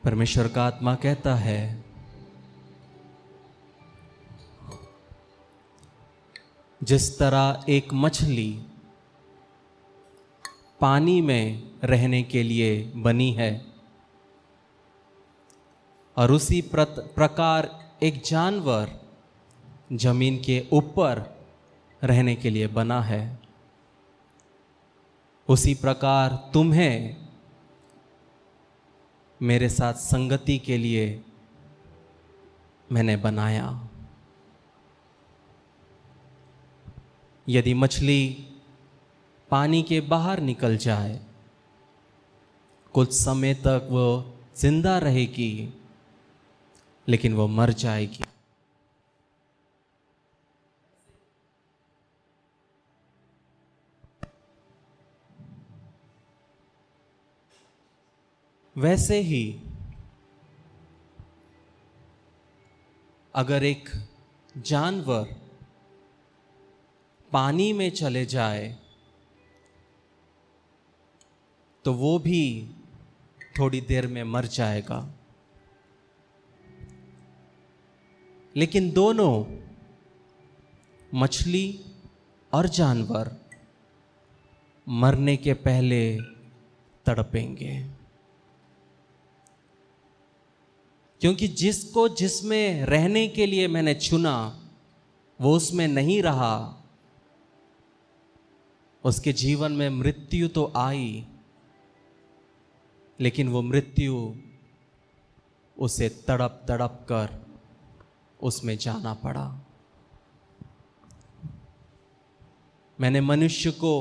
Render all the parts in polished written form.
परमेश्वर का आत्मा कहता है, जिस तरह एक मछली पानी में रहने के लिए बनी है और उसी प्रकार एक जानवर जमीन के ऊपर रहने के लिए बना है, उसी प्रकार तुम्हें मेरे साथ संगति के लिए मैंने बनाया। यदि मछली पानी के बाहर निकल जाए, कुछ समय तक वो जिंदा रहेगी, लेकिन वो मर जाएगी। वैसे ही अगर एक जानवर पानी में चले जाए तो वो भी थोड़ी देर में मर जाएगा, लेकिन दोनों मछली और जानवर मरने के पहले तड़पेंगे, क्योंकि जिसको जिसमें रहने के लिए मैंने चुना वो उसमें नहीं रहा। उसके जीवन में मृत्यु तो आई, लेकिन वो मृत्यु उसे तड़प तड़प कर उसमें जाना पड़ा। मैंने मनुष्य को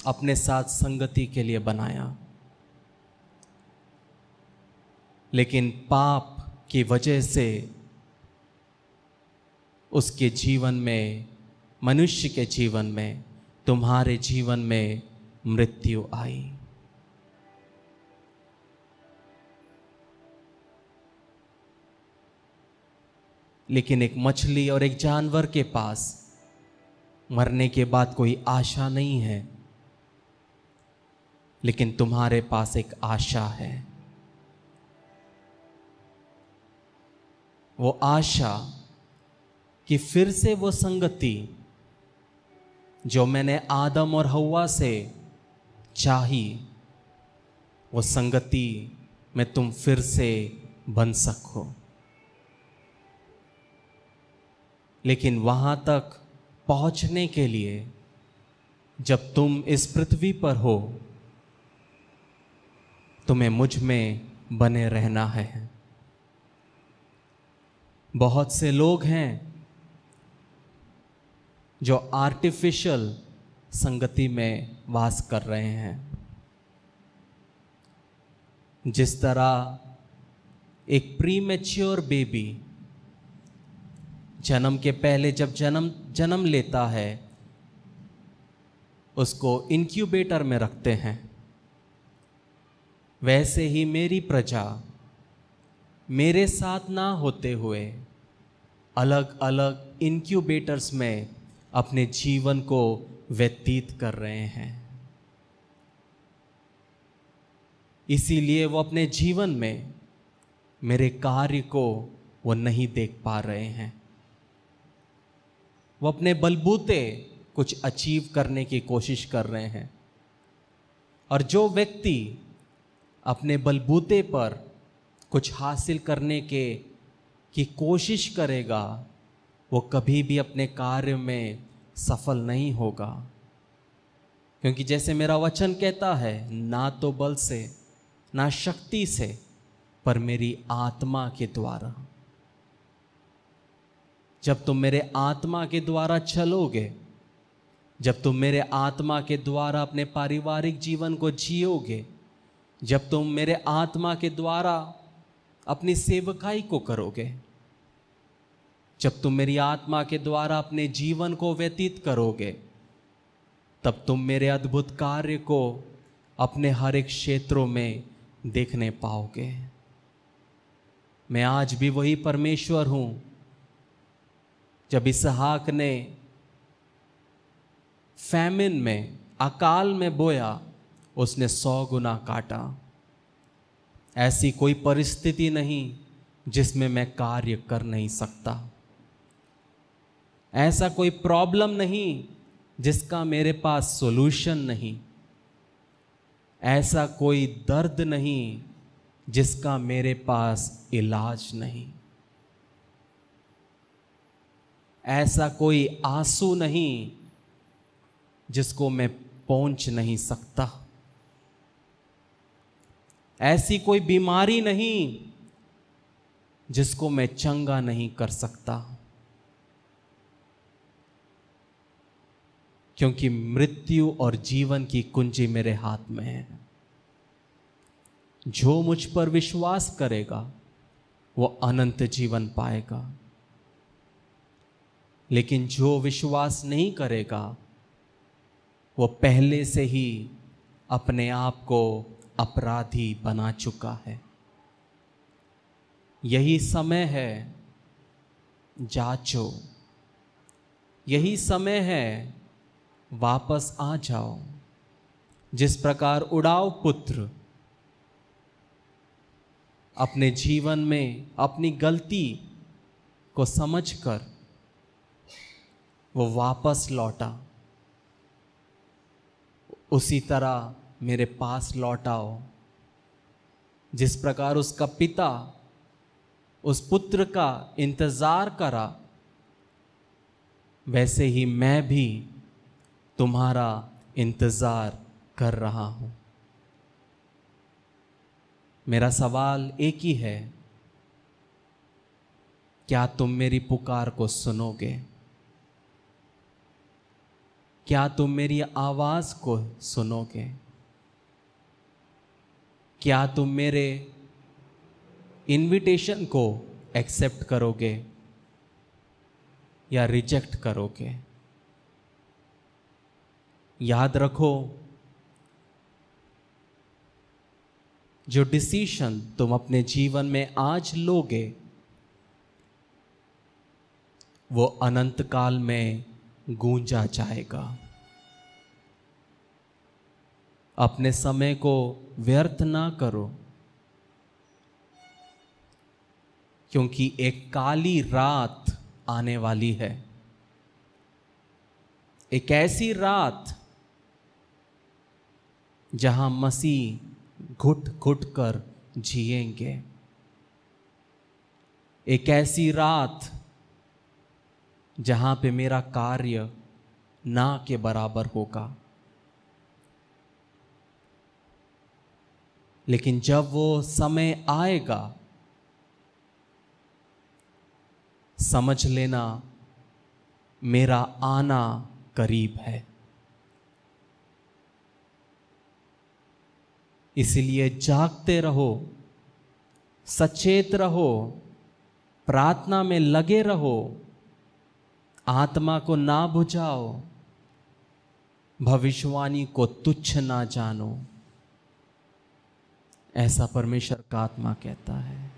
अपने साथ संगति के लिए बनाया, लेकिन पाप की वजह से उसके जीवन में, मनुष्य के जीवन में, तुम्हारे जीवन में मृत्यु आई। लेकिन एक मछली और एक जानवर के पास मरने के बाद कोई आशा नहीं है, लेकिन तुम्हारे पास एक आशा है। वो आशा कि फिर से वो संगति जो मैंने आदम और हव्वा से चाही, वो संगति में तुम फिर से बन सको। लेकिन वहां तक पहुंचने के लिए जब तुम इस पृथ्वी पर हो, तुम्हें मुझ में बने रहना है। बहुत से लोग हैं जो आर्टिफिशियल संगति में वास कर रहे हैं। जिस तरह एक प्रीमेच्योर बेबी जन्म के पहले जब जन्म लेता है, उसको इंक्यूबेटर में रखते हैं, वैसे ही मेरी प्रजा मेरे साथ ना होते हुए अलग अलग इंक्यूबेटर्स में अपने जीवन को व्यतीत कर रहे हैं। इसीलिए वो अपने जीवन में मेरे कार्य को वो नहीं देख पा रहे हैं। वो अपने बलबूते कुछ अचीव करने की कोशिश कर रहे हैं, और जो व्यक्ति अपने बलबूते पर कुछ हासिल करने की कोशिश करेगा, वो कभी भी अपने कार्य में सफल नहीं होगा। क्योंकि जैसे मेरा वचन कहता है, ना तो बल से ना शक्ति से, पर मेरी आत्मा के द्वारा। जब तुम मेरे आत्मा के द्वारा चलोगे, जब तुम मेरे आत्मा के द्वारा अपने पारिवारिक जीवन को जियोगे, जब तुम मेरे आत्मा के द्वारा अपनी सेवकाई को करोगे, जब तुम मेरी आत्मा के द्वारा अपने जीवन को व्यतीत करोगे, तब तुम मेरे अद्भुत कार्य को अपने हर एक क्षेत्रों में देखने पाओगे। मैं आज भी वही परमेश्वर हूं। जब इसहाक ने फैमिन में, अकाल में बोया, उसने 100 गुना काटा। ऐसी कोई परिस्थिति नहीं जिसमें मैं कार्य कर नहीं सकता। ऐसा कोई प्रॉब्लम नहीं जिसका मेरे पास सॉल्यूशन नहीं। ऐसा कोई दर्द नहीं जिसका मेरे पास इलाज नहीं। ऐसा कोई आंसू नहीं जिसको मैं पहुंच नहीं सकता। ऐसी कोई बीमारी नहीं जिसको मैं चंगा नहीं कर सकता, क्योंकि मृत्यु और जीवन की कुंजी मेरे हाथ में है। जो मुझ पर विश्वास करेगा वो अनंत जीवन पाएगा, लेकिन जो विश्वास नहीं करेगा वो पहले से ही अपने आप को अपराधी बना चुका है। यही समय है, जाचो। यही समय है, वापस आ जाओ। जिस प्रकार उड़ाव पुत्र अपने जीवन में अपनी गलती को समझकर वो वापस लौटा, उसी तरह मेरे पास लौटाओ। जिस प्रकार उसका पिता उस पुत्र का इंतजार करा, वैसे ही मैं भी तुम्हारा इंतजार कर रहा हूं। मेरा सवाल एक ही है, क्या तुम मेरी पुकार को सुनोगे? क्या तुम मेरी आवाज को सुनोगे? क्या तुम मेरे इनविटेशन को एक्सेप्ट करोगे या रिजेक्ट करोगे? याद रखो, जो डिसीजन तुम अपने जीवन में आज लोगे वो अनंत काल में गूंजा जाएगा। अपने समय को व्यर्थ ना करो, क्योंकि एक काली रात आने वाली है। एक ऐसी रात जहां मसीह घुट घुट कर जिएंगे। एक ऐसी रात जहां पे मेरा कार्य ना के बराबर होगा। लेकिन जब वो समय आएगा, समझ लेना मेरा आना करीब है। इसलिए जागते रहो, सचेत रहो, प्रार्थना में लगे रहो, आत्मा को ना बुझाओ, भविष्यवाणी को तुच्छ ना जानो, ऐसा परमेश्वर का आत्मा कहता है।